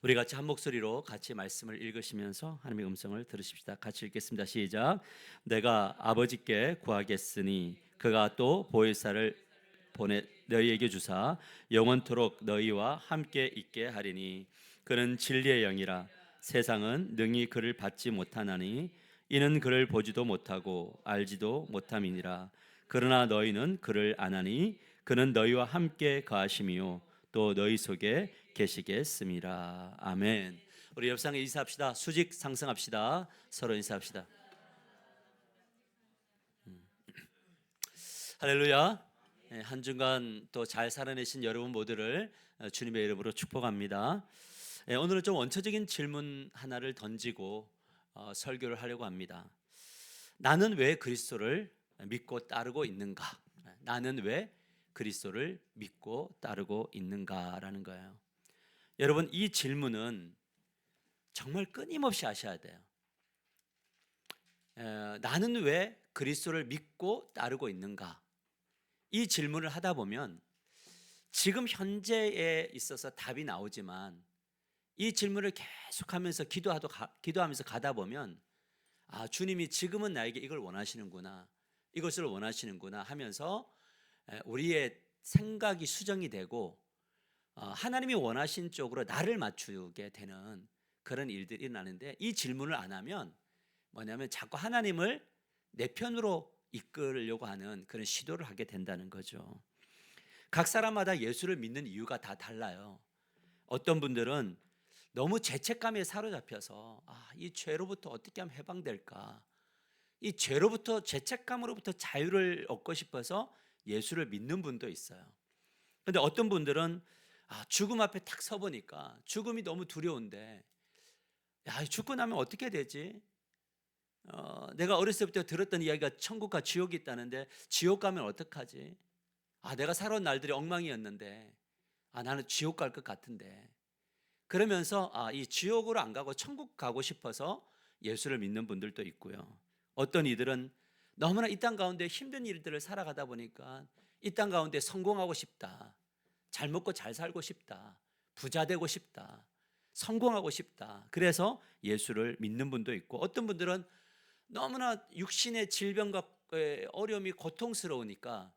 우리 같이 한 목소리로 같이 말씀을 읽으시면서 하나님의 음성을 들으십시다. 같이 읽겠습니다. 시작. 내가 아버지께 구하겠으니 그가 또 보혜사를 보내 너희에게 주사 영원토록 너희와 함께 있게 하리니 그는 진리의 영이라. 세상은 능히 그를 받지 못하나니 이는 그를 보지도 못하고 알지도 못함이니라. 그러나 너희는 그를 아나니 그는 너희와 함께 거하심이요 또 너희 속에 계시겠습니다. 아멘. 우리 옆상에 인사합시다. 수직 상승합시다. 서로 인사합시다. 할렐루야. 한 주간 또 잘 살아내신 여러분 모두를 주님의 이름으로 축복합니다. 오늘은 좀 원초적인 질문 하나를 던지고 설교를 하려고 합니다. 나는 왜 그리스도를 믿고 따르고 있는가? 나는 왜 그리스도를 믿고 따르고 있는가라는 거예요. 여러분, 이 질문은 정말 끊임없이 하셔야 돼요. 나는 왜 그리스도를 믿고 따르고 있는가? 이 질문을 하다 보면 지금 현재에 있어서 답이 나오지만 이 질문을 계속하면서 기도하면서 가다 보면 주님이 지금은 나에게 이걸 원하시는구나, 이것을 원하시는구나 하면서 우리의 생각이 수정이 되고 하나님이 원하신 쪽으로 나를 맞추게 되는 그런 일들이 일어나는데, 이 질문을 안 하면 뭐냐면 자꾸 하나님을 내 편으로 이끌려고 하는 그런 시도를 하게 된다는 거죠. 각 사람마다 예수를 믿는 이유가 다 달라요. 어떤 분들은 너무 죄책감에 사로잡혀서 이 죄로부터 어떻게 하면 해방될까, 이 죄로부터, 죄책감으로부터 자유를 얻고 싶어서 예수를 믿는 분도 있어요. 그런데 어떤 분들은 죽음 앞에 탁 서보니까 죽음이 너무 두려운데, 죽고 나면 어떻게 되지? 내가 어렸을 때부터 들었던 이야기가 천국과 지옥이 있다는데 지옥 가면 어떡하지? 내가 살아온 날들이 엉망이었는데 나는 지옥 갈 것 같은데, 그러면서 이 지옥으로 안 가고 천국 가고 싶어서 예수를 믿는 분들도 있고요. 어떤 이들은 너무나 이 땅 가운데 힘든 일들을 살아가다 보니까 이 땅 가운데 성공하고 싶다, 잘 먹고 잘 살고 싶다, 부자 되고 싶다, 성공하고 싶다, 그래서 예수를 믿는 분도 있고, 어떤 분들은 너무나 육신의 질병과 어려움이 고통스러우니까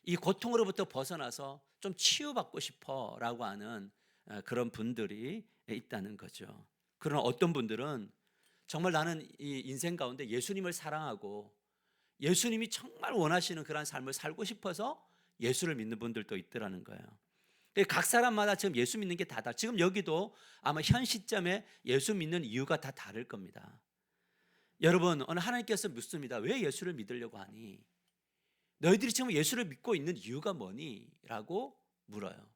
이 고통으로부터 벗어나서 좀 치유받고 싶어라고 하는 그런 분들이 있다는 거죠. 그러나 어떤 분들은 정말 나는 이 인생 가운데 예수님을 사랑하고 예수님이 정말 원하시는 그런 삶을 살고 싶어서 예수를 믿는 분들도 있더라는 거예요. 각 사람마다 지금 예수 믿는 게 다 지금 여기도 아마 현 시점에 예수 믿는 이유가 다 다를 겁니다. 여러분, 오늘 하나님께서 묻습니다. 왜 예수를 믿으려고 하니? 너희들이 지금 예수를 믿고 있는 이유가 뭐니? 라고 물어요.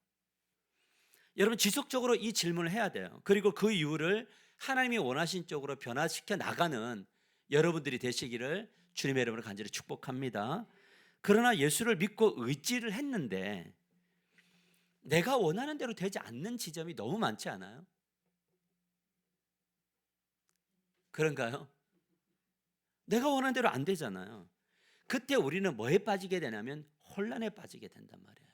여러분, 지속적으로 이 질문을 해야 돼요. 그리고 그 이유를 하나님이 원하신 쪽으로 변화시켜 나가는 여러분들이 되시기를 주님의 이름으로 간절히 축복합니다. 그러나 예수를 믿고 의지를 했는데 내가 원하는 대로 되지 않는 지점이 너무 많지 않아요? 그런가요? 내가 원하는 대로 안 되잖아요. 그때 우리는 뭐에 빠지게 되냐면 혼란에 빠지게 된단 말이에요.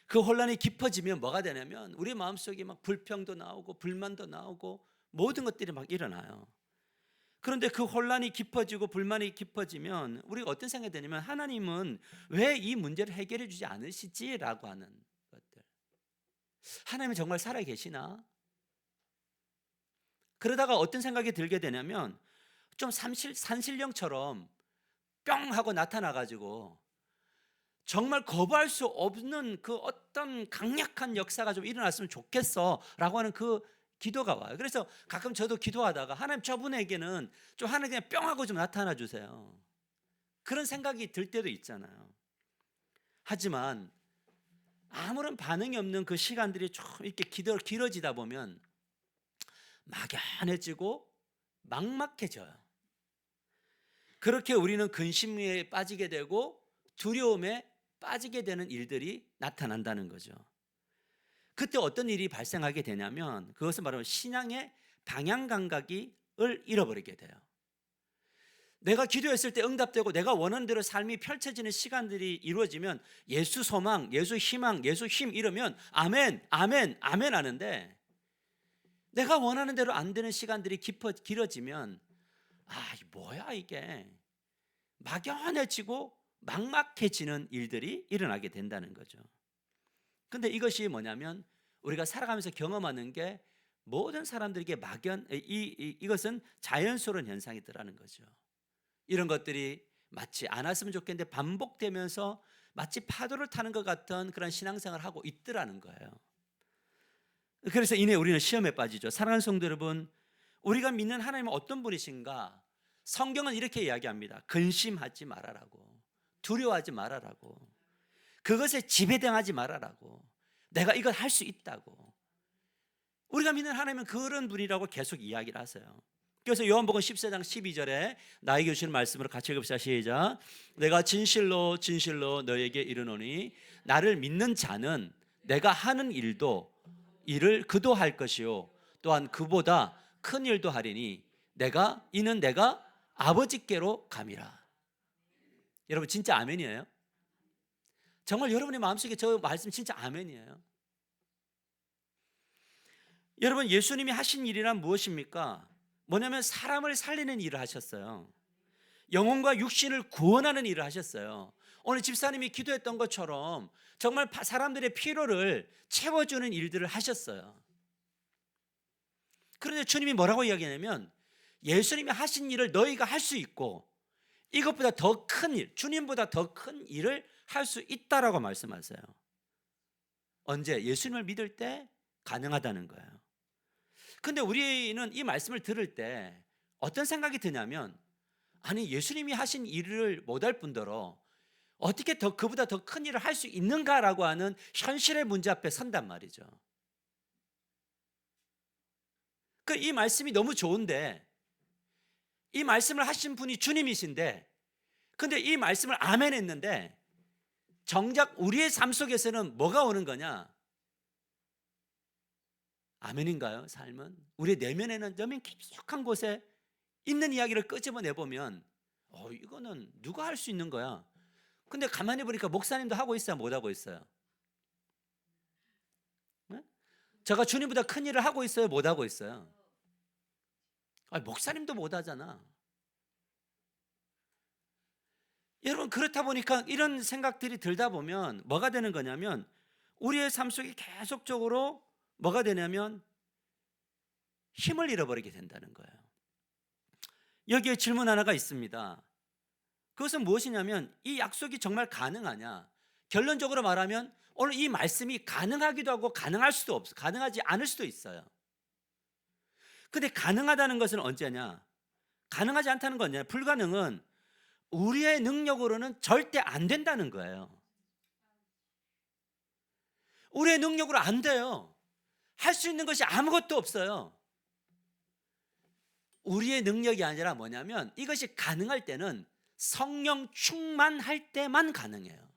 그 혼란이 깊어지면 뭐가 되냐면 우리 마음속에 막 불평도 나오고 불만도 나오고 모든 것들이 막 일어나요. 그런데 그 혼란이 깊어지고 불만이 깊어지면 우리가 어떤 생각이 드냐면 하나님은 왜 이 문제를 해결해 주지 않으시지라고 하는 것들. 하나님은 정말 살아 계시나? 그러다가 어떤 생각이 들게 되냐면 좀 산신령처럼 뿅 하고 나타나가지고 정말 거부할 수 없는 그 어떤 강력한 역사가 좀 일어났으면 좋겠어 라고 하는 그 기도가 와요. 그래서 가끔 저도 기도하다가 하나님, 저분에게는 좀 하나님 그냥 뿅 하고 좀 나타나 주세요, 그런 생각이 들 때도 있잖아요. 하지만 아무런 반응이 없는 그 시간들이 좀 이렇게 길어지다 보면 막연해지고 막막해져요. 그렇게 우리는 근심에 빠지게 되고 두려움에 빠지게 되는 일들이 나타난다는 거죠. 그때 어떤 일이 발생하게 되냐면 그것은 바로 신앙의 방향 감각을 잃어버리게 돼요. 내가 기도했을 때 응답되고 내가 원하는 대로 삶이 펼쳐지는 시간들이 이루어지면 예수 소망, 예수 희망, 예수 힘 이러면 아멘, 아멘, 아멘 하는데, 내가 원하는 대로 안 되는 시간들이 길어지면 뭐야 이게, 막연해지고 막막해지는 일들이 일어나게 된다는 거죠. 근데 이것이 뭐냐면 우리가 살아가면서 경험하는 게 모든 사람들에게 이것은 자연스러운 현상이더라는 거죠. 이런 것들이 마치 안 왔으면 좋겠는데 반복되면서 마치 파도를 타는 것 같은 그런 신앙생활을 하고 있더라는 거예요. 그래서 이내 우리는 시험에 빠지죠. 사랑하는 성도 여러분, 우리가 믿는 하나님은 어떤 분이신가? 성경은 이렇게 이야기합니다. 근심하지 말아라고, 두려워하지 말아라고, 그것에 지배당하지 말아라고, 내가 이걸 할 수 있다고. 우리가 믿는 하나님은 그런 분이라고 계속 이야기를 하세요. 그래서 요한복음 14장 12절에 나에게 주신 말씀으로 같이 읽읍시다. 시작. 내가 진실로 진실로 너에게 이르노니 나를 믿는 자는 내가 하는 일을 그도 할 것이요 또한 그보다 큰 일도 하리니 이는 내가 아버지께로 감이라. 여러분 진짜 아멘이에요? 정말 여러분의 마음속에 저 말씀 진짜 아멘이에요? 여러분, 예수님이 하신 일이란 무엇입니까? 뭐냐면 사람을 살리는 일을 하셨어요. 영혼과 육신을 구원하는 일을 하셨어요. 오늘 집사님이 기도했던 것처럼 정말 사람들의 필요를 채워주는 일들을 하셨어요. 그런데 주님이 뭐라고 이야기하냐면 예수님이 하신 일을 너희가 할 수 있고 이것보다 더 큰 일, 주님보다 더 큰 일을 할 수 있다라고 말씀하세요. 언제? 예수님을 믿을 때 가능하다는 거예요. 근데 우리는 이 말씀을 들을 때 어떤 생각이 드냐면, 아니 예수님이 하신 일을 못할 뿐더러 어떻게 그보다 더 큰 일을 할 수 있는가라고 하는 현실의 문제 앞에 선단 말이죠. 이 말씀이 너무 좋은데, 이 말씀을 하신 분이 주님이신데, 근데 이 말씀을 아멘 했는데 정작 우리의 삶 속에서는 뭐가 오는 거냐? 아멘인가요? 삶은? 우리 내면에는 너무 깊숙한 곳에 있는 이야기를 끄집어내보면 이거는 누가 할 수 있는 거야? 근데 가만히 보니까 목사님도 하고 있어요? 못하고 있어요? 네? 제가 주님보다 큰 일을 하고 있어요? 못하고 있어요? 목사님도 못하잖아. 여러분, 그렇다 보니까 이런 생각들이 들다 보면 뭐가 되는 거냐면 우리의 삶 속에 계속적으로 뭐가 되냐면 힘을 잃어버리게 된다는 거예요. 여기에 질문 하나가 있습니다. 그것은 무엇이냐면 이 약속이 정말 가능하냐? 결론적으로 말하면 오늘 이 말씀이 가능하기도 하고 가능하지 않을 수도 있어요. 근데 가능하다는 것은 언제냐? 가능하지 않다는 건 뭐냐? 불가능은 우리의 능력으로는 절대 안 된다는 거예요. 우리의 능력으로 안 돼요. 할 수 있는 것이 아무것도 없어요. 우리의 능력이 아니라 뭐냐면 이것이 가능할 때는 성령 충만할 때만 가능해요.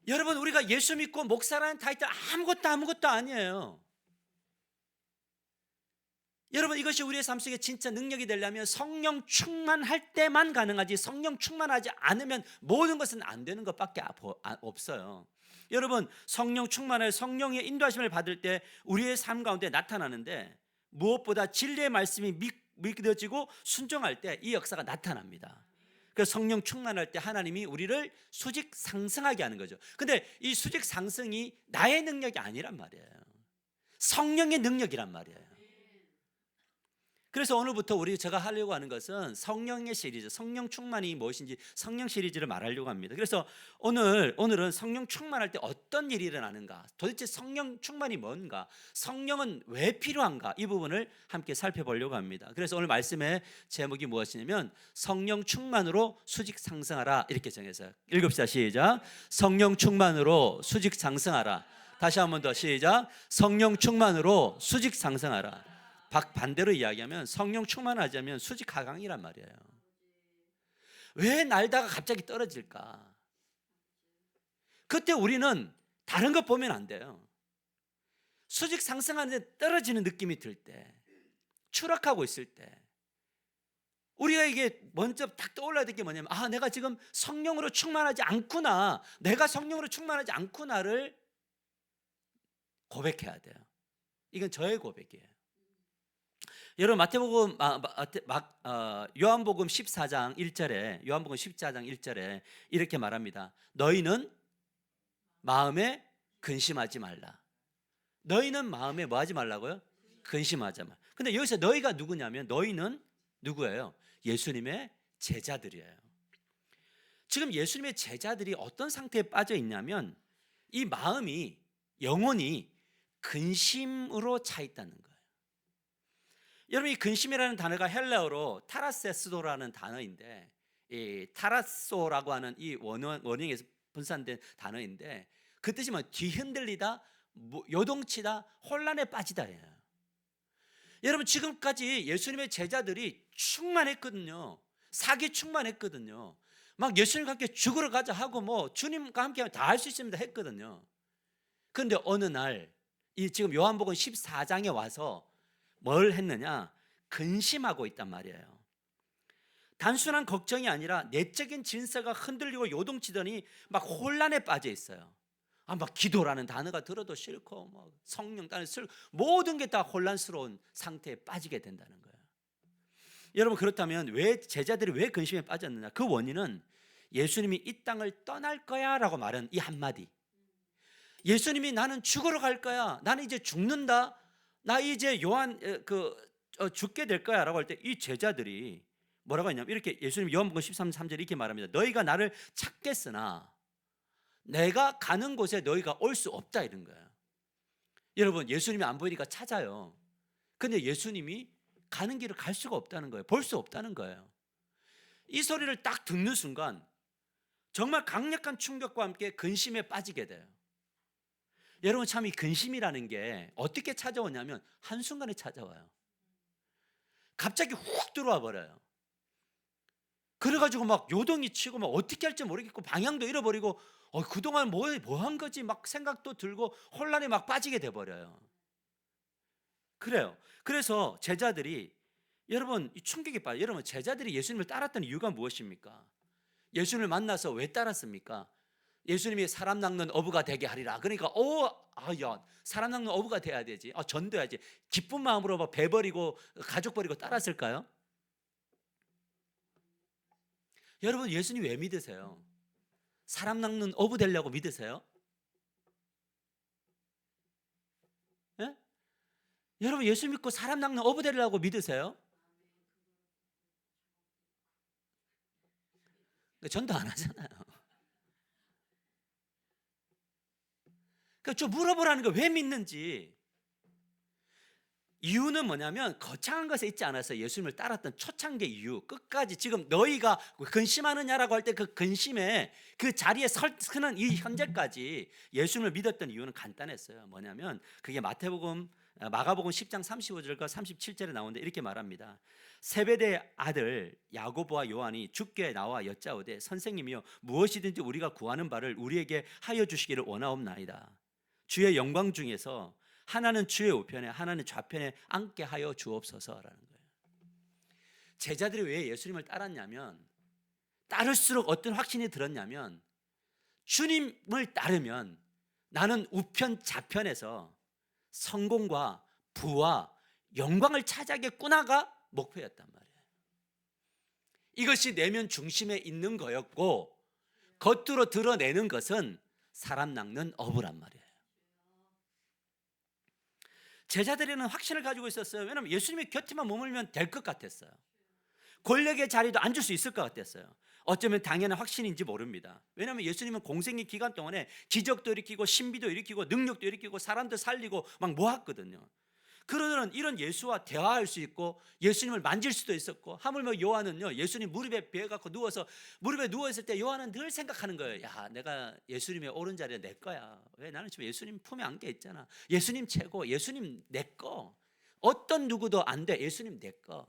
여러분, 우리가 예수 믿고 목사라는 타이틀 아무것도 아니에요. 여러분, 이것이 우리의 삶 속에 진짜 능력이 되려면 성령 충만할 때만 가능하지, 성령 충만하지 않으면 모든 것은 안 되는 것밖에 없어요. 여러분, 성령 충만할 성령의 인도하심을 받을 때 우리의 삶 가운데 나타나는데 무엇보다 진리의 말씀이 믿어지고 순종할 때 이 역사가 나타납니다. 그래서 성령 충만할 때 하나님이 우리를 수직 상승하게 하는 거죠. 근데 이 수직 상승이 나의 능력이 아니란 말이에요. 성령의 능력이란 말이에요. 그래서 오늘부터 제가 하려고 하는 것은 성령의 시리즈, 성령 충만이 무엇인지 성령 시리즈를 말하려고 합니다. 그래서 오늘은 성령 충만할 때 어떤 일이 일어나는가, 도대체 성령 충만이 뭔가, 성령은 왜 필요한가, 이 부분을 함께 살펴보려고 합니다. 그래서 오늘 말씀의 제목이 무엇이냐면 성령 충만으로 수직 상승하라, 이렇게 정해서 읽읍시다. 시작. 성령 충만으로 수직 상승하라. 다시 한 번 더. 시작. 성령 충만으로 수직 상승하라. 반대로 이야기하면 성령 충만하지 않으면 수직 하강이란 말이에요. 왜 날다가 갑자기 떨어질까? 그때 우리는 다른 것 보면 안 돼요. 수직 상승하는데 떨어지는 느낌이 들 때, 추락하고 있을 때, 우리가 이게 먼저 딱 떠올라야 될 게 뭐냐면, 아, 내가 지금 성령으로 충만하지 않구나, 내가 성령으로 충만하지 않구나를 고백해야 돼요. 이건 저의 고백이에요. 여러분, 요한복음 14장 1절에, 요한복음 14장 1절에 이렇게 말합니다. 너희는 마음에 근심하지 말라. 너희는 마음에 뭐 하지 말라고요? 근심하지 말라. 근데 여기서 너희가 누구냐면, 너희는 누구예요? 예수님의 제자들이에요. 지금 예수님의 제자들이 어떤 상태에 빠져 있냐면, 이 마음이, 영혼이 근심으로 차 있다는 거예요. 여러분, 이 근심이라는 단어가 헬라어로 타라세스도라는 단어인데, 이 타라소라고 하는 이 원형에서 분산된 단어인데, 그 뜻이 뭐 뒤흔들리다, 요동치다, 혼란에 빠지다예요. 여러분, 지금까지 예수님의 제자들이 충만했거든요. 사기 충만했거든요. 막 예수님과 함께 죽으러 가자 하고, 뭐 주님과 함께 다 할 수 있습니다 했거든요. 그런데 어느 날 이 지금 요한복음 14장에 와서 뭘 했느냐? 근심하고 있단 말이에요. 단순한 걱정이 아니라 내적인 질서가 흔들리고 요동치더니 막 혼란에 빠져 있어요. 막 기도라는 단어가 들어도 싫고, 뭐 성령 단어 싫고, 모든 게 다 혼란스러운 상태에 빠지게 된다는 거예요. 여러분, 그렇다면 왜 제자들이 왜 근심에 빠졌느냐? 그 원인은 예수님이 이 땅을 떠날 거야 라고 말한 이 한마디. 예수님이 나는 죽으러 갈 거야, 나는 이제 죽는다, 나 이제 죽게 될 거야 라고 할 때, 이 제자들이 뭐라고 했냐면, 이렇게 예수님 요한복음 13절 이렇게 말합니다. 너희가 나를 찾겠으나 내가 가는 곳에 너희가 올 수 없다, 이런 거예요. 여러분, 예수님이 안 보이니까 찾아요. 근데 예수님이 가는 길을 갈 수가 없다는 거예요. 볼 수 없다는 거예요. 이 소리를 딱 듣는 순간 정말 강력한 충격과 함께 근심에 빠지게 돼요. 여러분, 참 이 근심이라는 게 어떻게 찾아오냐면 한순간에 찾아와요. 갑자기 훅 들어와 버려요. 그래가지고 막 요동이 치고 막 어떻게 할지 모르겠고 방향도 잃어버리고, 그동안 뭐 한 거지 막 생각도 들고 혼란에 막 빠지게 돼버려요. 그래요. 그래서 제자들이, 여러분, 이 충격이 빠져요. 여러분, 제자들이 예수님을 따랐던 이유가 무엇입니까? 예수님을 만나서 왜 따랐습니까? 예수님이 사람 낚는 어부가 되게 하리라. 그러니까 사람 낚는 어부가 돼야 되지, 전도해야지, 기쁜 마음으로 막 배 버리고 가족 버리고 따랐을까요? 여러분, 예수님 왜 믿으세요? 사람 낚는 어부 되려고 믿으세요? 예? 여러분, 예수 믿고 사람 낚는 어부 되려고 믿으세요? 전도 안 하잖아요. 그러니까 좀 물어보라는 거, 왜 믿는지. 이유는 뭐냐면 거창한 것에 있지 않아서 예수님을 따랐던 초창기 이유, 끝까지 지금 너희가 근심하느냐라고 할 때 그 근심에 그 자리에 서는 이 현재까지 예수님을 믿었던 이유는 간단했어요. 뭐냐면 그게 마가복음 10장 35절과 37절에 나오는데 이렇게 말합니다. 세베대 아들 야고보와 요한이 주께 나와 여짜오되, 선생님이여, 무엇이든지 우리가 구하는 바를 우리에게 하여 주시기를 원하옵나이다. 주의 영광 중에서 하나는 주의 우편에 하나는 좌편에 앉게 하여 주옵소서라는 거예요. 제자들이 왜 예수님을 따랐냐면, 따를수록 어떤 확신이 들었냐면, 주님을 따르면 나는 우편 좌편에서 성공과 부와 영광을 차지하겠구나가 목표였단 말이에요. 이것이 내면 중심에 있는 거였고, 겉으로 드러내는 것은 사람 낚는 어부란 말이에요. 제자들에는 확신을 가지고 있었어요. 왜냐하면 예수님의 곁에만 머물면 될 것 같았어요. 권력의 자리도 앉을 수 있을 것 같았어요. 어쩌면 당연한 확신인지 모릅니다. 왜냐하면 예수님은 공생의 기간 동안에 기적도 일으키고 신비도 일으키고 능력도 일으키고 사람도 살리고 막 모았거든요. 그러는 이런 예수와 대화할 수 있고 예수님을 만질 수도 있었고, 하물며 요한은요, 예수님 무릎에 베어갖고 무릎에 누워있을 때 요한은 늘 생각하는 거예요. 야, 내가 예수님의 오른자리에 내 거야. 왜? 나는 지금 예수님 품에 안겨 있잖아. 예수님 최고, 예수님 내 거. 어떤 누구도 안 돼. 예수님 내 거.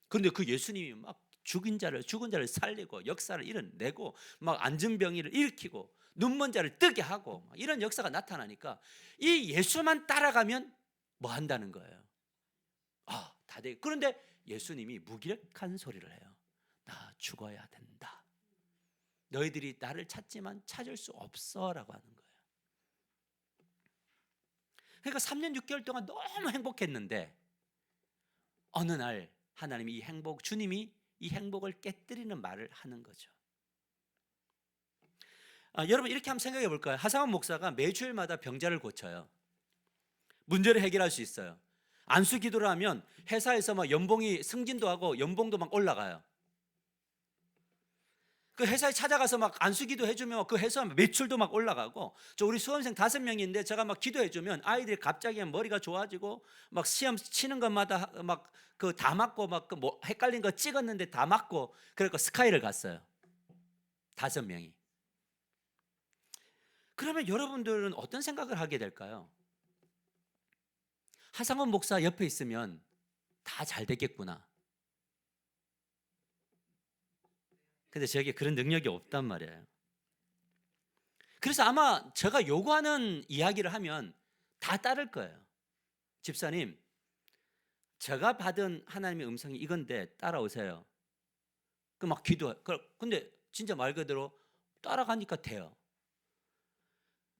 그런데 그 예수님이 막 죽은 자를 살리고 역사를 이뤄내고 막 앉은 병이를 일으키고 눈먼 자를 뜨게 하고 이런 역사가 나타나니까 이 예수만 따라가면 뭐 한다는 거예요. 다 돼. 그런데 예수님이 무기력한 소리를 해요. 나 죽어야 된다. 너희들이 나를 찾지만 찾을 수 없어 라고 하는 거예요. 그러니까 3년 6개월 동안 너무 행복했는데 어느 날 하나님이 주님이 이 행복을 깨뜨리는 말을 하는 거죠. 여러분 이렇게 한번 생각해 볼까요? 하상원 목사가 매주일마다 병자를 고쳐요. 문제를 해결할 수 있어요. 안수 기도를 하면 회사에서 막 연봉이 승진도 하고 연봉도 막 올라가요. 그 회사에 찾아가서 막 안수 기도 해주면 그 회사 매출도 막 올라가고, 저 우리 수험생 5명인데 제가 막 기도해주면 아이들이 갑자기 머리가 좋아지고 막 시험 치는 것마다 막 그 다 맞고 막 그 뭐 헷갈린 거 찍었는데 다 맞고, 그러니까 스카이를 갔어요. 5명이. 그러면 여러분들은 어떤 생각을 하게 될까요? 하상원 목사 옆에 있으면 다 잘 되겠구나. 근데 저에게 그런 능력이 없단 말이에요. 그래서 아마 제가 요구하는 이야기를 하면 다 따를 거예요. 집사님, 제가 받은 하나님의 음성이 이건데 따라오세요. 그 막 기도해. 근데 진짜 말 그대로 따라가니까 돼요.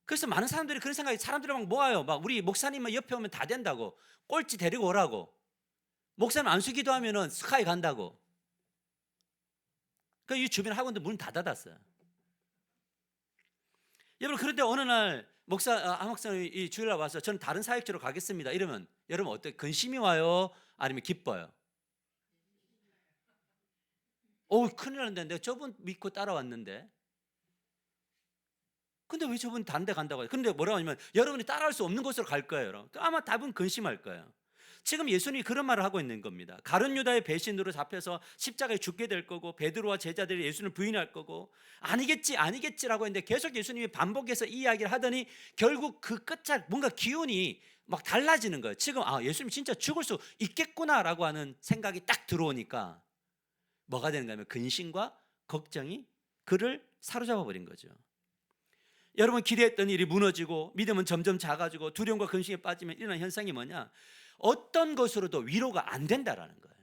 그래서 많은 사람들이 그런 생각이, 사람들이 막 모아요. 막 우리 목사님만 옆에 오면 다 된다고, 꼴찌 데리고 오라고, 목사님 안수 기도하면은 스카이 간다고. 그 이 주변 학원도 문 다 닫았어요. 여러분, 그런데 어느 날 한 목사님이 이 주일날 와서 저는 다른 사역지로 가겠습니다 이러면 여러분 어때요? 근심이 와요? 아니면 기뻐요? 큰일 났는데 내가 저분 믿고 따라왔는데, 근데 왜 저분 다른 데 간다고 해요? 근데 뭐라고 하냐면 여러분이 따라할 수 없는 곳으로 갈 거예요. 여러분. 아마 답은 근심할 거예요. 지금 예수님이 그런 말을 하고 있는 겁니다. 가룟 유다의 배신으로 잡혀서 십자가에 죽게 될 거고, 베드로와 제자들이 예수님을 부인할 거고, 아니겠지라고 했는데 계속 예수님이 반복해서 이 이야기를 하더니 결국 그 끝에 뭔가 기운이 막 달라지는 거예요. 지금 예수님 진짜 죽을 수 있겠구나라고 하는 생각이 딱 들어오니까 뭐가 되는가 하면 근심과 걱정이 그를 사로잡아 버린 거죠. 여러분, 기대했던 일이 무너지고 믿음은 점점 작아지고 두려움과 근심에 빠지면 일어나는 현상이 뭐냐? 어떤 것으로도 위로가 안 된다라는 거예요.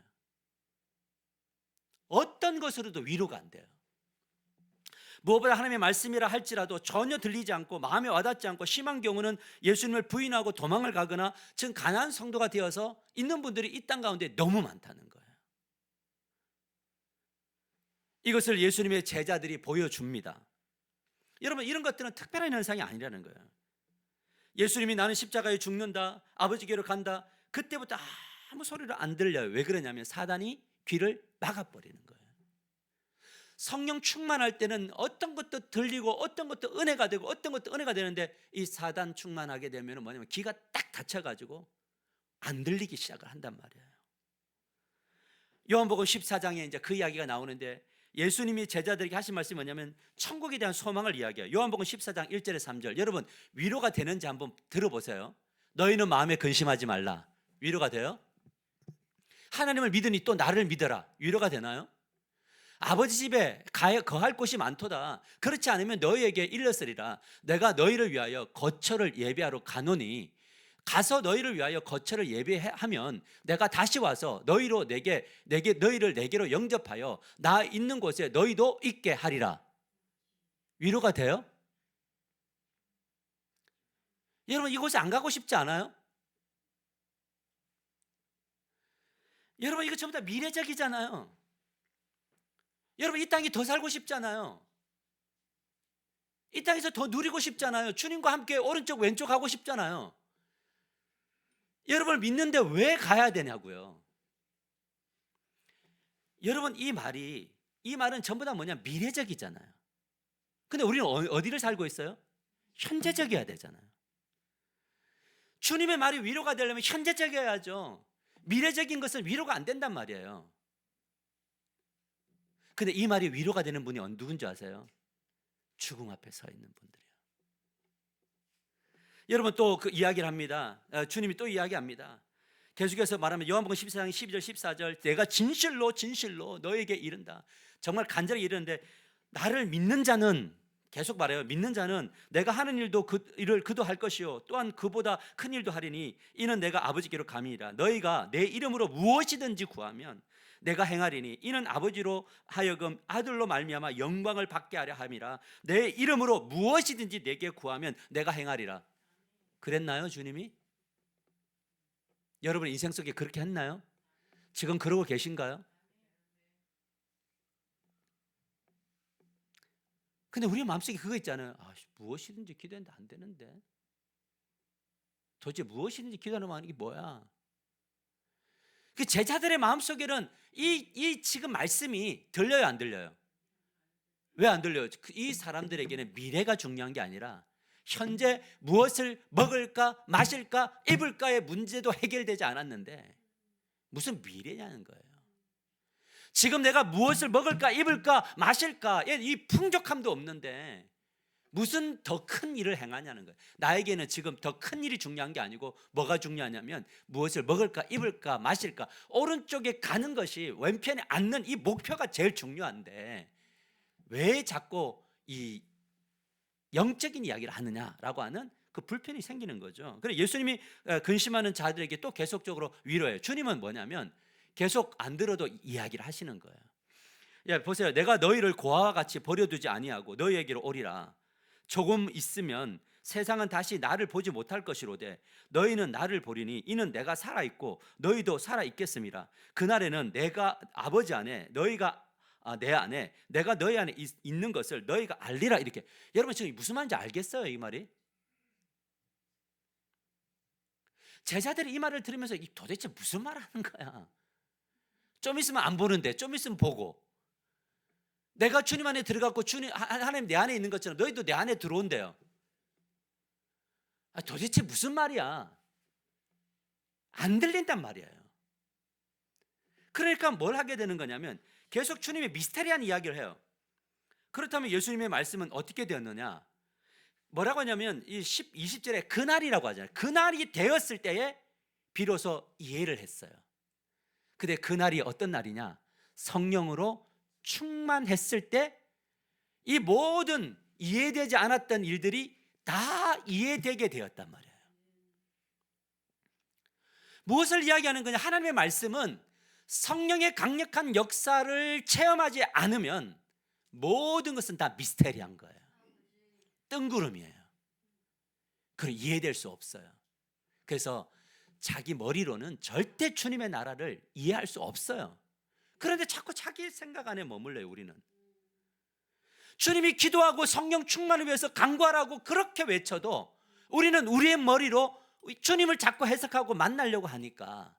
어떤 것으로도 위로가 안 돼요. 무엇보다 하나님의 말씀이라 할지라도 전혀 들리지 않고 마음에 와닿지 않고, 심한 경우는 예수님을 부인하고 도망을 가거나 지금 가난한 성도가 되어서 있는 분들이 이 땅 가운데 너무 많다는 거예요. 이것을 예수님의 제자들이 보여줍니다. 여러분, 이런 것들은 특별한 현상이 아니라는 거예요. 예수님이 나는 십자가에 죽는다, 아버지께로 간다, 그때부터 아무 소리를 안 들려요. 왜 그러냐면 사단이 귀를 막아버리는 거예요. 성령 충만할 때는 어떤 것도 들리고 어떤 것도 은혜가 되고 어떤 것도 은혜가 되는데, 이 사단 충만하게 되면 뭐냐면 귀가 딱 닫혀가지고 안 들리기 시작을 한단 말이에요. 요한복음 14장에 이제 그 이야기가 나오는데, 예수님이 제자들에게 하신 말씀이 뭐냐면 천국에 대한 소망을 이야기해요. 요한복음 14장 1절에 3절. 여러분, 위로가 되는지 한번 들어보세요. 너희는 마음에 근심하지 말라. 위로가 돼요? 하나님을 믿으니 또 나를 믿어라. 위로가 되나요? 아버지 집에 거할 곳이 많도다. 그렇지 않으면 너희에게 일렀으리라. 내가 너희를 위하여 거처를 예비하러 가노니, 가서 너희를 위하여 거처를 예비하면 내가 다시 와서 너희를 내게로 영접하여 나 있는 곳에 너희도 있게 하리라. 위로가 돼요? 여러분, 이곳에 안 가고 싶지 않아요? 여러분, 이거 전부 다 미래적이잖아요. 여러분, 이 땅이 더 살고 싶잖아요. 이 땅에서 더 누리고 싶잖아요. 주님과 함께 오른쪽 왼쪽 가고 싶잖아요. 여러분을 믿는데 왜 가야 되냐고요. 여러분, 이 말은 전부 다 뭐냐? 미래적이잖아요. 근데 우리는 어디를 살고 있어요? 현재적이어야 되잖아요. 주님의 말이 위로가 되려면 현재적이어야죠. 미래적인 것은 위로가 안 된단 말이에요. 근데 이 말이 위로가 되는 분이 누군지 아세요? 죽음 앞에 서 있는 분들이에요. 여러분, 또 그 이야기를 합니다. 주님이 또 이야기합니다. 계속해서 말하면 요한복음 14장 12절 14절, 내가 진실로 너에게 이른다. 정말 간절히 이르는데 나를 믿는 자는 계속 말해요. 믿는 자는 내가 하는 일도 그 일을 그도 할 것이요 또한 그보다 큰 일도 하리니 이는 내가 아버지께로 감이니라. 너희가 내 이름으로 무엇이든지 구하면 내가 행하리니 이는 아버지로 하여금 아들로 말미암아 영광을 받게 하려 함이라. 내 이름으로 무엇이든지 내게 구하면 내가 행하리라. 그랬나요, 주님이? 여러분 인생 속에 그렇게 했나요? 지금 그러고 계신가요? 근데 우리 마음속에 그거 있잖아요. 무엇이든지 기도했는데 안 되는데. 도대체 무엇이든지 기도하는 게 뭐야? 그 제자들의 마음속에는 이 지금 말씀이 들려요, 안 들려요? 왜 안 들려요? 이 사람들에게는 미래가 중요한 게 아니라 현재 무엇을 먹을까, 마실까, 입을까의 문제도 해결되지 않았는데 무슨 미래냐는 거예요. 지금 내가 무엇을 먹을까, 입을까, 마실까 이 풍족함도 없는데 무슨 더 큰 일을 행하냐는 거예요. 나에게는 지금 더 큰 일이 중요한 게 아니고 뭐가 중요하냐면 무엇을 먹을까, 입을까, 마실까 오른쪽에 가는 것이 왼편에 앉는 이 목표가 제일 중요한데 왜 자꾸 이 영적인 이야기를 하느냐라고 하는 그 불편이 생기는 거죠. 그래서 예수님이 근심하는 자들에게 또 계속적으로 위로해요. 주님은 뭐냐면 계속 안 들어도 이야기를 하시는 거예요. 보세요. 내가 너희를 고아와 같이 버려두지 아니하고 너희에게로 오리라. 조금 있으면 세상은 다시 나를 보지 못할 것이로되 너희는 나를 보리니 이는 내가 살아있고 너희도 살아있겠음이라. 그날에는 내가 아버지 안에 너희가 내 안에 내가 너희 안에 있는 것을 너희가 알리라. 이렇게. 여러분 지금 무슨 말인지 알겠어요? 이 말이? 제자들이 이 말을 들으면서 도대체 무슨 말 하는 거야? 좀 있으면 안 보는데 좀 있으면 보고, 내가 주님 안에 들어갔고 주님 하나님 내 안에 있는 것처럼 너희도 내 안에 들어온대요. 도대체 무슨 말이야? 안 들린단 말이에요. 그러니까 뭘 하게 되는 거냐면 계속 주님의 미스테리한 이야기를 해요. 그렇다면 예수님의 말씀은 어떻게 되었느냐? 뭐라고 하냐면 이 20절에 그날이라고 하잖아요. 그날이 되었을 때에 비로소 이해를 했어요. 근데 그날이 어떤 날이냐? 성령으로 충만했을 때 이 모든 이해되지 않았던 일들이 다 이해되게 되었단 말이에요. 무엇을 이야기하는 거냐? 하나님의 말씀은 성령의 강력한 역사를 체험하지 않으면 모든 것은 다 미스테리한 거예요. 뜬구름이에요. 그걸 이해될 수 없어요. 그래서 자기 머리로는 절대 주님의 나라를 이해할 수 없어요. 그런데 자꾸 자기 생각 안에 머물러요. 우리는 주님이 기도하고 성령 충만을 위해서 간구하라고 그렇게 외쳐도 우리는 우리의 머리로 주님을 자꾸 해석하고 만나려고 하니까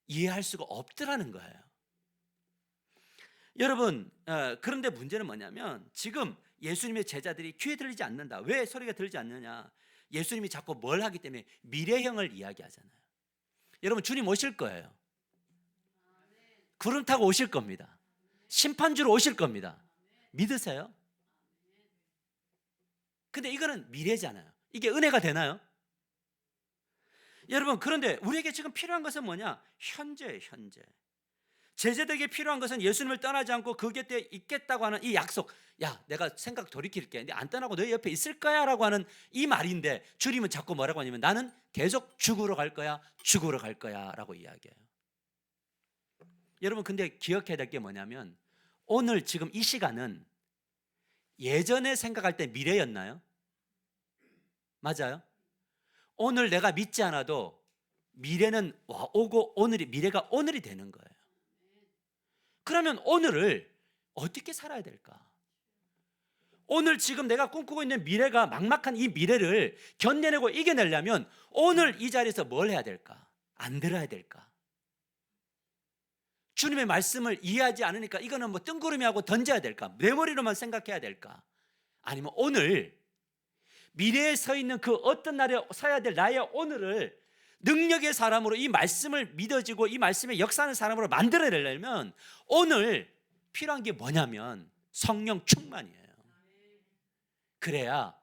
이해할 수가 없더라는 거예요. 여러분, 그런데 문제는 뭐냐면 지금 예수님의 제자들이 귀에 들리지 않는다. 왜 소리가 들리지 않느냐? 예수님이 자꾸 뭘 하기 때문에 미래형을 이야기하잖아요. 여러분, 주님 오실 거예요. 구름 타고 오실 겁니다. 심판주로 오실 겁니다. 믿으세요? 근데 이거는 미래잖아요. 이게 은혜가 되나요? 여러분, 그런데 우리에게 지금 필요한 것은 뭐냐? 현재예요, 현재. 제자들에게 필요한 것은 예수님을 떠나지 않고 그 곁에 있겠다고 하는 이 약속. 야, 내가 생각 돌이킬게. 근데 안 떠나고 너희 옆에 있을 거야 라고 하는 이 말인데 주님은 자꾸 뭐라고 하냐면 나는 계속 죽으러 갈 거야, 죽으러 갈 거야 라고 이야기해요. 여러분, 근데 기억해야 될 게 뭐냐면 오늘 지금 이 시간은 예전에 생각할 때 미래였나요? 맞아요? 오늘 내가 믿지 않아도 미래는 오고 미래가 오늘이 되는 거예요. 그러면 오늘을 어떻게 살아야 될까? 오늘 지금 내가 꿈꾸고 있는 미래가 막막한 이 미래를 견뎌내고 이겨내려면 오늘 이 자리에서 뭘 해야 될까? 안 들어야 될까? 주님의 말씀을 이해하지 않으니까 이거는 뭐 뜬구름이하고 던져야 될까? 내 머리로만 생각해야 될까? 아니면 오늘 미래에 서 있는 그 어떤 날에 서야 될 나의 오늘을 능력의 사람으로 이 말씀을 믿어지고 이 말씀에 역사하는 사람으로 만들어내려면 오늘 필요한 게 뭐냐면 성령 충만이에요. 그래야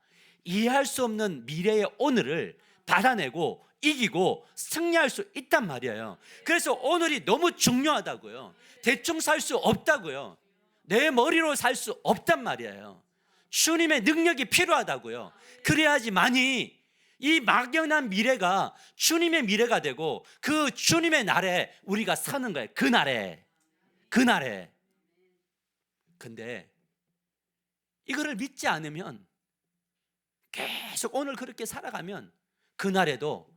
이해할 수 없는 미래의 오늘을 받아내고 이기고 승리할 수 있단 말이에요. 그래서 오늘이 너무 중요하다고요. 대충 살 수 없다고요. 내 머리로 살 수 없단 말이에요. 주님의 능력이 필요하다고요. 그래야지만이 이 막연한 미래가 주님의 미래가 되고 그 주님의 날에 우리가 사는 거예요. 그날에. 근데 이거를 믿지 않으면, 계속 오늘 그렇게 살아가면 그날에도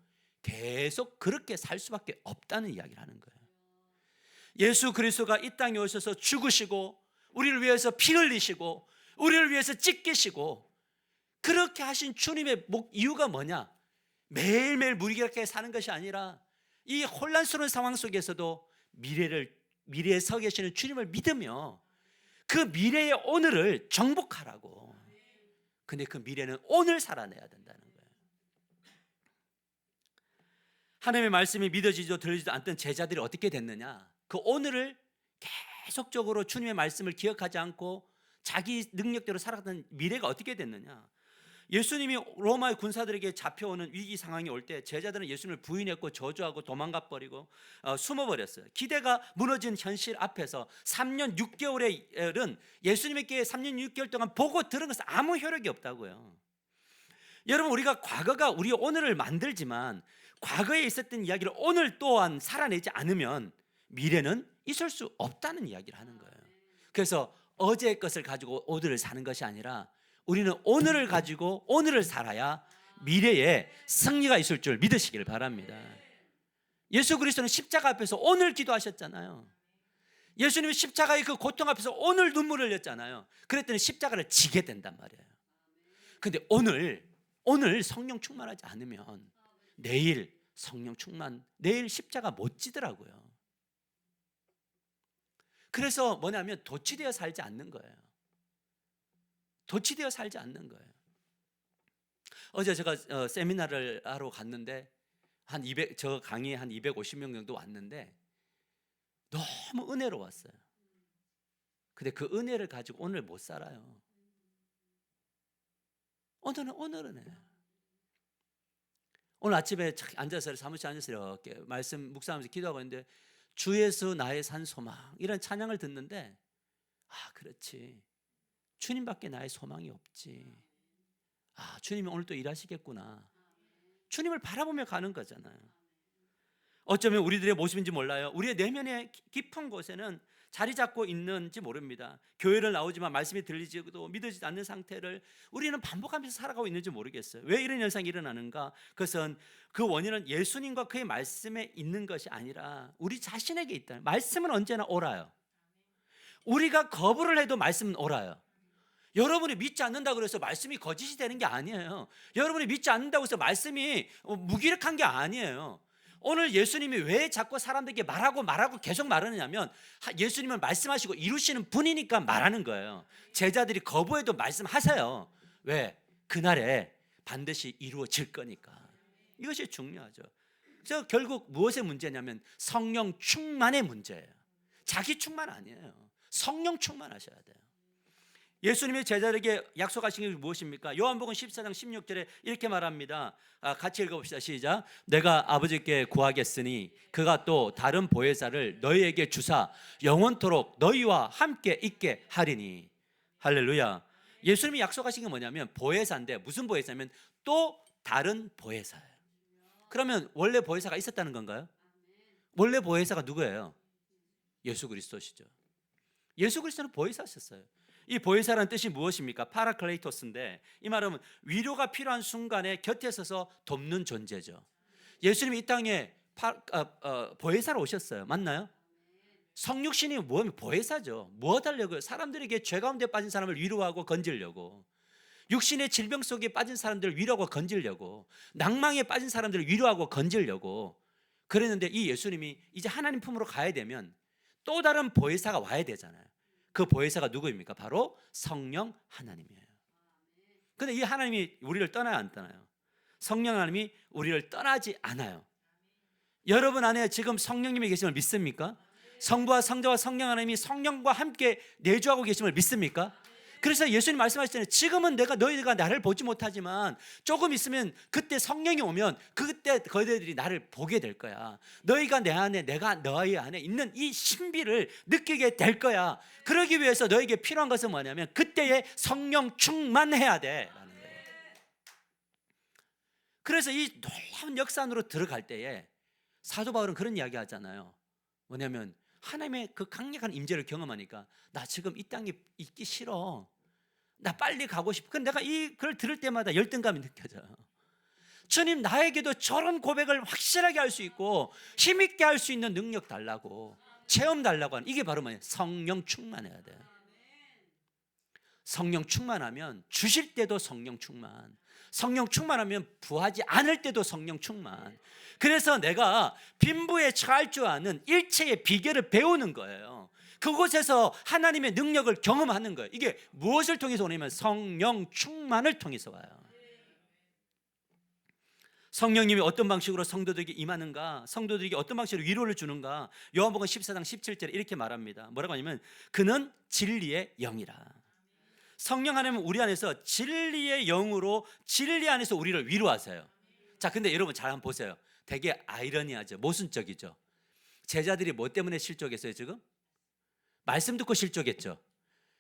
계속 그렇게 살 수밖에 없다는 이야기를 하는 거예요. 예수 그리스도가 이 땅에 오셔서 죽으시고 우리를 위해서 피 흘리시고 우리를 위해서 찢기시고 그렇게 하신 주님의 이유가 뭐냐? 매일매일 무기력하게 사는 것이 아니라 이 혼란스러운 상황 속에서도 미래에 서 계시는 주님을 믿으며 그 미래의 오늘을 정복하라고. 근데 그 미래는 오늘 살아내야 된다는 거예요. 하나님의 말씀이 믿어지지도 들리지도 않던 제자들이 어떻게 됐느냐? 그 오늘을 계속적으로 주님의 말씀을 기억하지 않고 자기 능력대로 살아갔던 미래가 어떻게 됐느냐? 예수님이 로마의 군사들에게 잡혀오는 위기 상황이 올 때 제자들은 예수님을 부인했고 저주하고 도망가 버리고 숨어버렸어요. 기대가 무너진 현실 앞에서 3년 6개월은 예수님께 3년 6개월 동안 보고 들은 것은 아무 효력이 없다고요. 여러분, 우리가 과거가 우리 오늘을 만들지만 과거에 있었던 이야기를 오늘 또한 살아내지 않으면 미래는 있을 수 없다는 이야기를 하는 거예요. 그래서 어제의 것을 가지고 오늘을 사는 것이 아니라 우리는 오늘을 가지고 오늘을 살아야 미래에 승리가 있을 줄 믿으시길 바랍니다. 예수 그리스도는 십자가 앞에서 오늘 기도하셨잖아요. 예수님은 십자가의 그 고통 앞에서 오늘 눈물을 흘렸잖아요. 그랬더니 십자가를 지게 된단 말이에요. 근데 오늘 성령 충만하지 않으면 내일 성령 충만, 내일 십자가 못 지더라고요. 그래서 뭐냐면 도취되어 살지 않는 거예요. 도취되어 살지 않는 거예요. 어제 제가 세미나를 하러 갔는데 저 강의에 한 250명 정도 왔는데 너무 은혜로웠어요. 근데 그 은혜를 가지고 오늘 못 살아요. 오늘은 해요. 오늘 아침에 앉아서 사무실에 앉아서 이렇게 말씀 묵상하면서 기도하고 있는데 주 예수 나의 산 소망 이런 찬양을 듣는데 그렇지, 주님밖에 나의 소망이 없지. 주님이 오늘 또 일하시겠구나. 주님을 바라보며 가는 거잖아요. 어쩌면 우리들의 모습인지 몰라요. 우리의 내면의 깊은 곳에는 자리 잡고 있는지 모릅니다. 교회를 나오지만 말씀이 들리지도 믿어지지 않는 상태를 우리는 반복하면서 살아가고 있는지 모르겠어요. 왜 이런 현상이 일어나는가? 그것은 그 원인은 예수님과 그의 말씀에 있는 것이 아니라 우리 자신에게 있다. 말씀은 언제나 옳아요. 우리가 거부를 해도 말씀은 옳아요. 여러분이 믿지 않는다고 해서 말씀이 거짓이 되는 게 아니에요. 여러분이 믿지 않는다고 해서 말씀이 무기력한 게 아니에요. 오늘 예수님이 왜 자꾸 사람들에게 말하고 계속 말하느냐면 예수님은 말씀하시고 이루시는 분이니까 말하는 거예요. 제자들이 거부해도 말씀하세요. 왜? 그날에 반드시 이루어질 거니까. 이것이 중요하죠. 그래서 결국 무엇의 문제냐면 성령 충만의 문제예요. 자기 충만 아니에요. 성령 충만하셔야 돼요. 예수님이 제자들에게 약속하신 게 무엇입니까? 요한복음 14장 16절에 이렇게 말합니다. 같이 읽어봅시다. 시작. 내가 아버지께 구하겠으니 그가 또 다른 보혜사를 너희에게 주사 영원토록 너희와 함께 있게 하리니. 할렐루야. 예수님이 약속하신 게 뭐냐면 보혜사인데, 무슨 보혜사냐면 또 다른 보혜사예요. 그러면 원래 보혜사가 있었다는 건가요? 원래 보혜사가 누구예요? 예수 그리스도시죠. 예수 그리스도는 보혜사셨어요. 이 보혜사라는 뜻이 무엇입니까? 파라클레이토스인데 이 말은 위로가 필요한 순간에 곁에 서서 돕는 존재죠. 예수님이 이 땅에 보혜사로 오셨어요. 맞나요? 성육신이 뭐냐면 보혜사죠. 무엇 하려고요? 사람들에게 죄 가운데 빠진 사람을 위로하고 건지려고, 육신의 질병 속에 빠진 사람들을 위로하고 건지려고, 낭망에 빠진 사람들을 위로하고 건지려고 그랬는데, 이 예수님이 이제 하나님 품으로 가야 되면 또 다른 보혜사가 와야 되잖아요. 그 보혜사가 누구입니까? 바로 성령 하나님이에요. 그런데 이 하나님이 우리를 떠나요, 안 떠나요? 성령 하나님이 우리를 떠나지 않아요. 여러분 안에 지금 성령님이 계심을 믿습니까? 성부와 성자와 성령 하나님이 성령과 함께 내주하고 계심을 믿습니까? 그래서 예수님 말씀하시잖아요. 지금은 너희가 나를 보지 못하지만 조금 있으면 그때 성령이 오면 그때 너희들이 나를 보게 될 거야. 너희가 내 안에, 내가 너희 안에 있는 이 신비를 느끼게 될 거야. 그러기 위해서 너에게 필요한 것은 뭐냐면 그때의 성령 충만해야 돼 라는 거예요. 그래서 이 놀라운 역사 안으로 들어갈 때에 사도 바울은 그런 이야기 하잖아요. 뭐냐면 하나님의 그 강력한 임재를 경험하니까 나 지금 이 땅에 있기 싫어. 나 빨리 가고 싶어. 근데 내가 이걸 들을 때마다 열등감이 느껴져요. 주님, 나에게도 저런 고백을 확실하게 할 수 있고 힘있게 할 수 있는 능력 달라고, 체험 달라고 하는, 이게 바로 뭐예요? 성령 충만해야 돼. 성령 충만하면 주실 때도 성령 충만, 성령 충만하면 부하지 않을 때도 성령 충만. 그래서 내가 빈부에 처할 줄 아는 일체의 비결을 배우는 거예요. 그곳에서 하나님의 능력을 경험하는 거예요. 이게 무엇을 통해서 오냐면 성령 충만을 통해서 와요. 성령님이 어떤 방식으로 성도들에게 임하는가, 성도들에게 어떤 방식으로 위로를 주는가, 요한복음 14장 17절에 이렇게 말합니다. 뭐라고 하냐면 그는 진리의 영이라. 성령 하나님은 우리 안에서 진리의 영으로 진리 안에서 우리를 위로하세요. 자, 근데 여러분 잘 한번 보세요. 되게 아이러니하죠. 모순적이죠. 제자들이 뭐 때문에 실족했어요 지금? 말씀 듣고 실족했죠.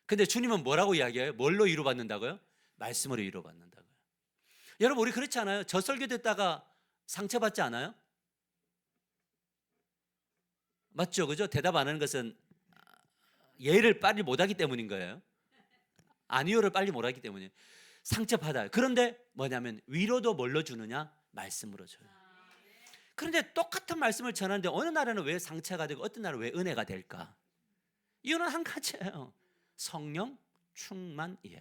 근데 주님은 뭐라고 이야기해요? 뭘로 위로받는다고요? 말씀으로 위로받는다고요. 여러분 우리 그렇지 않아요? 저 설교 듣다가 상처받지 않아요? 맞죠? 그죠? 대답 안 하는 것은 예를 빨리 못하기 때문인 거예요. 아니요를 빨리 못하기 때문에 상처받아요. 그런데 뭐냐면 위로도 뭘로 주느냐? 말씀으로 줘요. 그런데 똑같은 말씀을 전하는데 어느 날에는 왜 상처가 되고 어떤 날은 왜 은혜가 될까? 이유는 한 가지예요. 성령 충만이에요.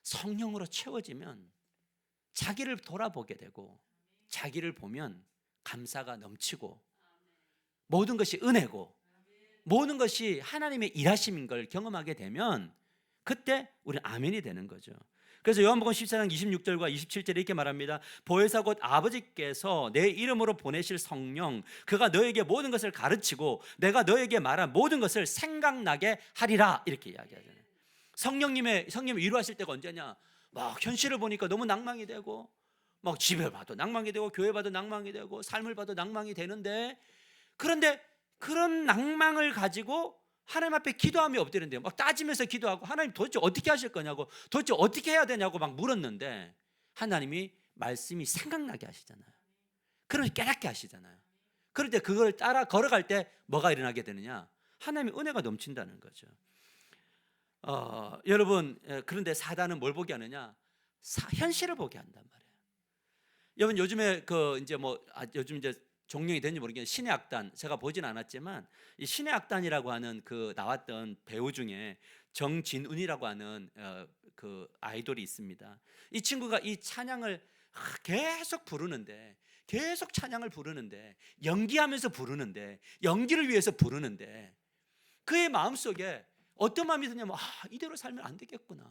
성령으로 채워지면 자기를 돌아보게 되고, 자기를 보면 감사가 넘치고, 모든 것이 은혜고 모든 것이 하나님의 일하심인 걸 경험하게 되면 그때 우리는 아멘이 되는 거죠. 그래서 요한복음 14장 26절과 27절에 이렇게 말합니다. 보혜사 곧 아버지께서 내 이름으로 보내실 성령, 그가 너에게 모든 것을 가르치고 내가 너에게 말한 모든 것을 생각나게 하리라, 이렇게 이야기하잖아요. 성령님이 위로하실 때가 언제냐? 막 현실을 보니까 너무 낭망이 되고, 막 집에 봐도 낭망이 되고, 교회 봐도 낭망이 되고, 삶을 봐도 낭망이 되는데, 그런데 그런 낭망을 가지고 하나님 앞에 기도함이 엎드리는데 막 따지면서 기도하고, 하나님 도대체 어떻게 하실 거냐고, 도대체 어떻게 해야 되냐고 막 물었는데 하나님이 말씀이 생각나게 하시잖아요. 그러면 깨닫게 하시잖아요. 그럴 때 그걸 따라 걸어갈 때 뭐가 일어나게 되느냐? 하나님의 은혜가 넘친다는 거죠. 여러분, 그런데 사단은 뭘 보게 하느냐? 현실을 보게 한단 말이에요. 여러분 요즘에 요즘 이제 종영이 됐는지 모르겠는데 신의 악단, 제가 보진 않았지만 이 신의 악단이라고 하는 그 나왔던 배우 중에 정진운이라고 하는 그 아이돌이 있습니다. 이 친구가 이 찬양을 계속 부르는데, 계속 찬양을 부르는데, 연기하면서 부르는데, 연기를 위해서 부르는데 그의 마음속에 어떤 마음이 드냐면 이대로 살면 안 되겠구나.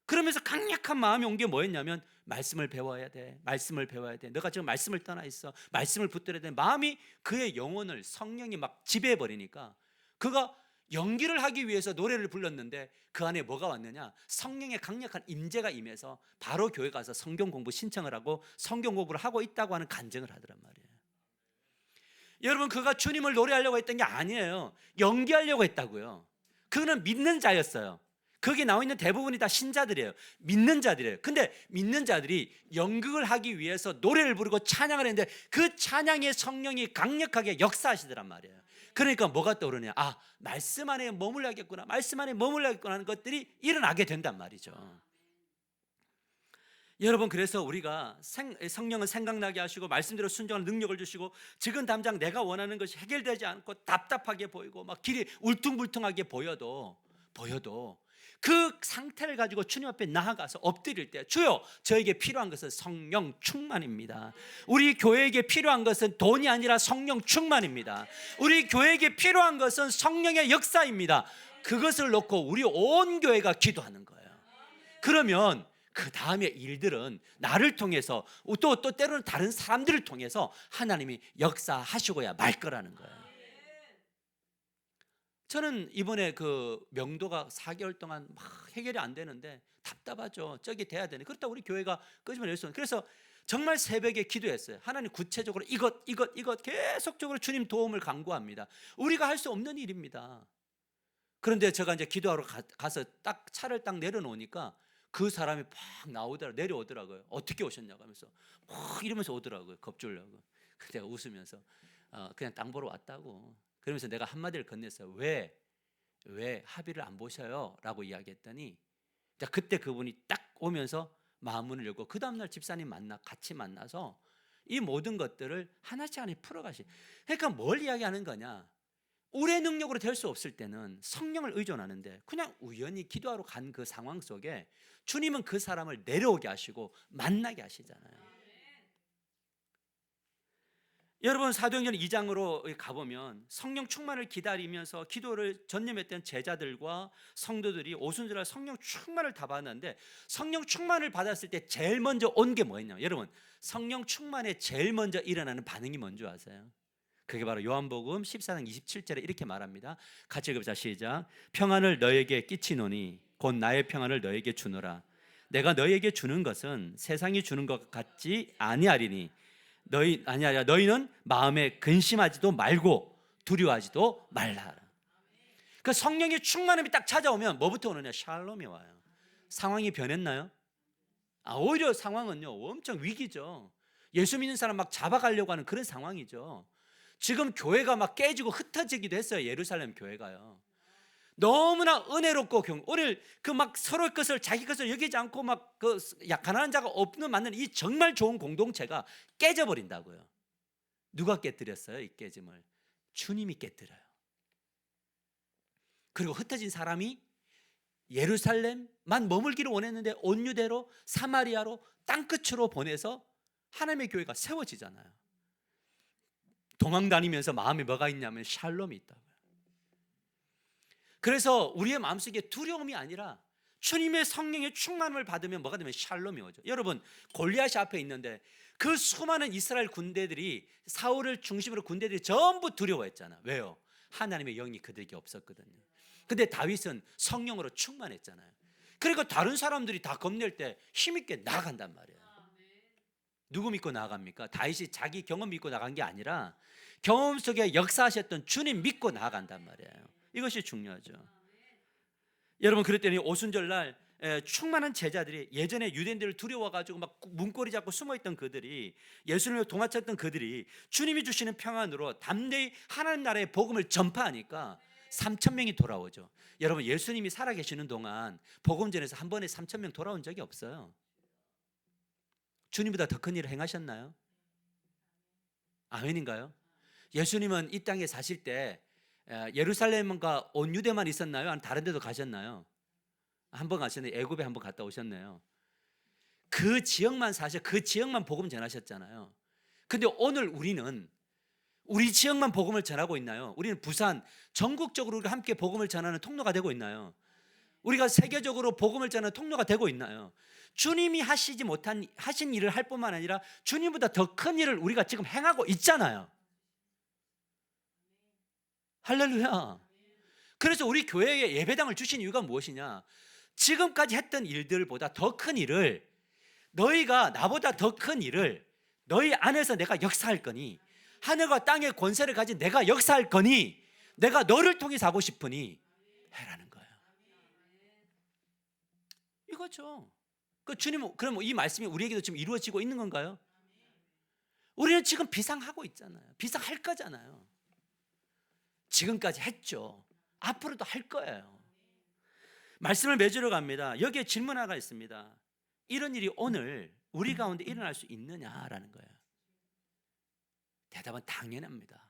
그러면서 강력한 마음이 온 게 뭐였냐면 말씀을 배워야 돼, 말씀을 배워야 돼, 너가 지금 말씀을 떠나 있어, 말씀을 붙들어야 돼. 마음이 그의 영혼을 성령이 막 지배해 버리니까 그가 연기를 하기 위해서 노래를 불렀는데 그 안에 뭐가 왔느냐? 성령의 강력한 임재가 임해서 바로 교회 가서 성경 공부 신청을 하고 성경 공부를 하고 있다고 하는 간증을 하더란 말이에요. 여러분, 그가 주님을 노래하려고 했던 게 아니에요. 연기하려고 했다고요. 그는 믿는 자였어요. 거기 나와 있는 대부분이 다 신자들이에요. 믿는 자들이에요. 근데 믿는 자들이 연극을 하기 위해서 노래를 부르고 찬양을 했는데 그 찬양의 성령이 강력하게 역사하시더란 말이에요. 그러니까 뭐가 떠오르냐? 말씀 안에 머물러야겠구나, 말씀 안에 머물러야겠구나 하는 것들이 일어나게 된단 말이죠. 여러분, 그래서 우리가 성령은 생각나게 하시고 말씀대로 순종하는 능력을 주시고 지금 당장 내가 원하는 것이 해결되지 않고 답답하게 보이고 막 길이 울퉁불퉁하게 보여도 그 상태를 가지고 주님 앞에 나아가서 엎드릴 때, 주여, 저에게 필요한 것은 성령 충만입니다. 우리 교회에게 필요한 것은 돈이 아니라 성령 충만입니다. 우리 교회에게 필요한 것은 성령의 역사입니다. 그것을 놓고 우리 온 교회가 기도하는 거예요. 그러면 그 다음에 일들은 나를 통해서 또 때로는 다른 사람들을 통해서 하나님이 역사하시고야 말 거라는 거예요. 저는 이번에 그 명도가 4개월 동안 막 해결이 안 되는데 답답하죠. 저기 돼야 되네. 그렇다고 우리 교회가 끄집어낼 수 없는. 그래서 정말 새벽에 기도했어요. 하나님 구체적으로 이것 계속적으로 주님 도움을 간구합니다. 우리가 할 수 없는 일입니다. 그런데 제가 이제 기도하러 가서 딱 차를 딱 내려놓으니까 그 사람이 팍 내려오더라고요. 어떻게 오셨냐고 하면서 막 이러면서 오더라고요. 겁주려고. 내가 웃으면서 그냥 땅 보러 왔다고. 그러면서 내가 한마디를 건넸어요. 왜 합의를 안 보셔요? 라고 이야기했더니 그때 그분이 딱 오면서 마음문을 열고 그 다음날 집사님 같이 만나서 이 모든 것들을 하나씩 하나씩 풀어가시. 그러니까 뭘 이야기하는 거냐? 우리의 능력으로 될 수 없을 때는 성령을 의존하는데 그냥 우연히 기도하러 간 그 상황 속에 주님은 그 사람을 내려오게 하시고 만나게 하시잖아요. 여러분 사도행전 2장으로 가보면 성령 충만을 기다리면서 기도를 전념했던 제자들과 성도들이 오순절날 성령 충만을 다 받았는데 성령 충만을 받았을 때 제일 먼저 온 게 뭐였냐면 여러분 성령 충만에 제일 먼저 일어나는 반응이 뭔지 아세요? 그게 바로 요한복음 14장 27절에 이렇게 말합니다. 같이 읽읍시다. 시작. 평안을 너에게 끼치노니 곧 나의 평안을 너에게 주노라. 내가 너에게 주는 것은 세상이 주는 것 같지 아니하리니 너희는 마음에 근심하지도 말고 두려워하지도 말라. 그 성령의 충만함이 딱 찾아오면 뭐부터 오느냐? 샬롬이 와요. 상황이 변했나요? 오히려 상황은요 엄청 위기죠. 예수 믿는 사람 막 잡아가려고 하는 그런 상황이죠. 지금 교회가 막 깨지고 흩어지기도 했어요. 예루살렘 교회가요. 너무나 은혜롭고 오늘 그 막 서로의 것을 자기 것을 여기지 않고 막 그 가난한 자가 없는 만난 이 정말 좋은 공동체가 깨져 버린다고요. 누가 깨뜨렸어요? 이 깨짐을 주님이 깨뜨려요. 그리고 흩어진 사람이 예루살렘만 머물기를 원했는데 온 유대로 사마리아로 땅끝으로 보내서 하나님의 교회가 세워지잖아요. 도망 다니면서 마음에 뭐가 있냐면 샬롬이 있다고요. 그래서 우리의 마음속에 두려움이 아니라 주님의 성령의 충만을 받으면 뭐가 되면 샬롬이 오죠. 여러분 골리앗이 앞에 있는데 그 수많은 이스라엘 군대들이 사울을 중심으로 군대들이 전부 두려워했잖아. 왜요? 하나님의 영이 그들에게 없었거든요. 근데 다윗은 성령으로 충만했잖아요. 그리고 다른 사람들이 다 겁낼 때 힘있게 나아간단 말이에요. 누구 믿고 나아갑니까? 다윗이 자기 경험 믿고 나간 게 아니라 경험 속에 역사하셨던 주님 믿고 나아간단 말이에요. 이것이 중요하죠. 여러분 그랬더니 오순절날 충만한 제자들이 예전에 유대인들을 두려워가지고 막 문고리 잡고 숨어있던 그들이 예수님을 도망쳤던 그들이 주님이 주시는 평안으로 담대히 하나님 나라의 복음을 전파하니까 3,000명이 돌아오죠. 여러분 예수님이 살아계시는 동안 복음전에서 한 번에 3,000명 돌아온 적이 없어요. 주님보다 더 큰 일을 행하셨나요? 아멘인가요? 예수님은 이 땅에 사실 때 예루살렘과 온 유대만 있었나요? 아니면 다른 데도 가셨나요? 한 번 가셨네요. 애굽에 한 번 갔다 오셨네요. 그 지역만 그 지역만 복음 전하셨잖아요. 근데 오늘 우리는 우리 지역만 복음을 전하고 있나요? 우리는 부산 전국적으로 우리가 함께 복음을 전하는 통로가 되고 있나요? 우리가 세계적으로 복음을 전하는 통로가 되고 있나요? 주님이 하신 일을 할 뿐만 아니라 주님보다 더 큰 일을 우리가 지금 행하고 있잖아요. 할렐루야. 그래서 우리 교회에 예배당을 주신 이유가 무엇이냐? 지금까지 했던 일들보다 더 큰 일을 너희가 나보다 더 큰 일을 너희 안에서 내가 역사할 거니 하늘과 땅의 권세를 가진 내가 역사할 거니 내가 너를 통해서 하고 싶으니 해라는 거예요. 이거죠. 그 주님 그럼 이 말씀이 우리에게도 지금 이루어지고 있는 건가요? 우리는 지금 비상하고 있잖아요. 비상할 거잖아요. 지금까지 했죠. 앞으로도 할 거예요. 말씀을 맺으러 갑니다. 여기에 질문 하나가 있습니다. 이런 일이 오늘 우리 가운데 일어날 수 있느냐라는 거예요. 대답은 당연합니다.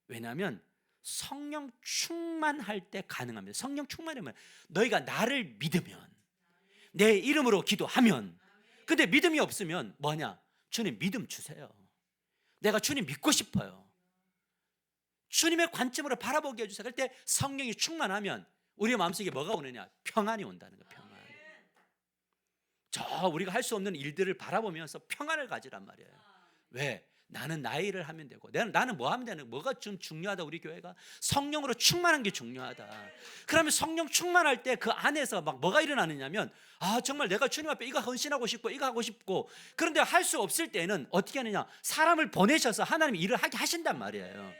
왜냐하면 성령 충만할 때 가능합니다. 성령 충만하면 너희가 나를 믿으면 내 이름으로 기도하면 근데 믿음이 없으면 뭐냐? 주님 믿음 주세요. 내가 주님 믿고 싶어요. 주님의 관점으로 바라보게 해주세요. 그럴 때 성령이 충만하면 우리의 마음속에 뭐가 오느냐? 평안이 온다는 거예요. 평안. 우리가 할 수 없는 일들을 바라보면서 평안을 가지란 말이에요. 왜? 나는 나의 일을 하면 되고, 나는 뭐 하면 되는, 뭐가 좀 중요하다. 우리 교회가 성령으로 충만한 게 중요하다. 그러면 성령 충만할 때 그 안에서 막 뭐가 일어나느냐면, 아 정말 내가 주님 앞에 이거 헌신하고 싶고 이거 하고 싶고, 그런데 할 수 없을 때는 어떻게 하느냐, 사람을 보내셔서 하나님이 일을 하게 하신단 말이에요.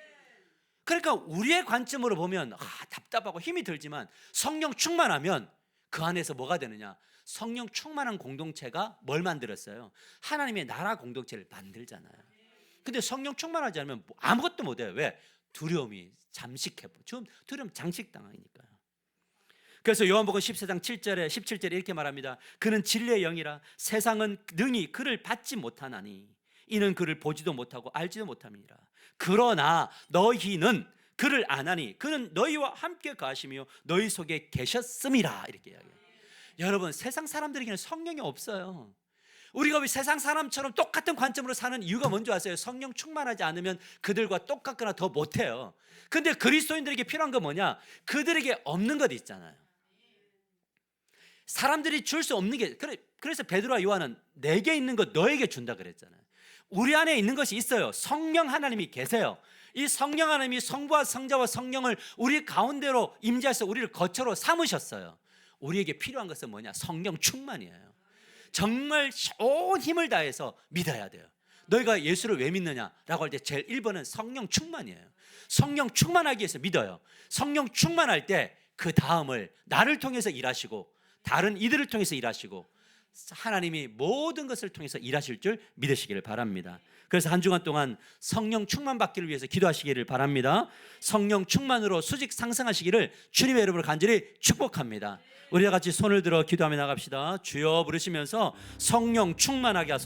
그러니까 우리의 관점으로 보면 답답하고 힘이 들지만, 성령 충만하면 그 안에서 뭐가 되느냐, 성령 충만한 공동체가 뭘 만들었어요? 하나님의 나라 공동체를 만들잖아요. 근데 성령 충만하지 않으면 아무것도 못해요. 왜? 두려움이 잠식해. 지금 두려움 장식당하니까요. 그래서 요한복음 14장 7절에 17절에 이렇게 말합니다. 그는 진리의 영이라 세상은 능히 그를 받지 못하나니 이는 그를 보지도 못하고 알지도 못함이니라. 그러나 너희는 그를 아나니 그는 너희와 함께 가시며 너희 속에 계셨음이라. 이렇게 이야기해요. 여러분, 세상 사람들에게는 성령이 없어요. 우리가 왜 세상 사람처럼 똑같은 관점으로 사는 이유가 뭔지 아세요? 성령 충만하지 않으면 그들과 똑같거나 더 못해요. 근데 그리스도인들에게 필요한 건 뭐냐? 그들에게 없는 것 있잖아요. 사람들이 줄 수 없는 게, 그래서 베드로와 요한은 내게 있는 것 너에게 준다 그랬잖아요. 우리 안에 있는 것이 있어요. 성령 하나님이 계세요. 이 성령 하나님이 성부와 성자와 성령을 우리 가운데로 임재해서 우리를 거처로 삼으셨어요. 우리에게 필요한 것은 뭐냐? 성령 충만이에요. 정말 온 힘을 다해서 믿어야 돼요. 너희가 예수를 왜 믿느냐라고 할 때 제일 1번은 성령 충만이에요. 성령 충만하기 위해서 믿어요. 성령 충만할 때 그 다음을 나를 통해서 일하시고 다른 이들을 통해서 일하시고 하나님이 모든 것을 통해서 일하실 줄 믿으시기를 바랍니다. 그래서 한 주간 동안 성령 충만 받기를 위해서 기도하시기를 바랍니다. 성령 충만으로 수직 상승하시기를 주님의 이름으로 간절히 축복합니다. 우리와 같이 손을 들어 기도하며 나갑시다. 주여 부르시면서 성령 충만하게 하소서.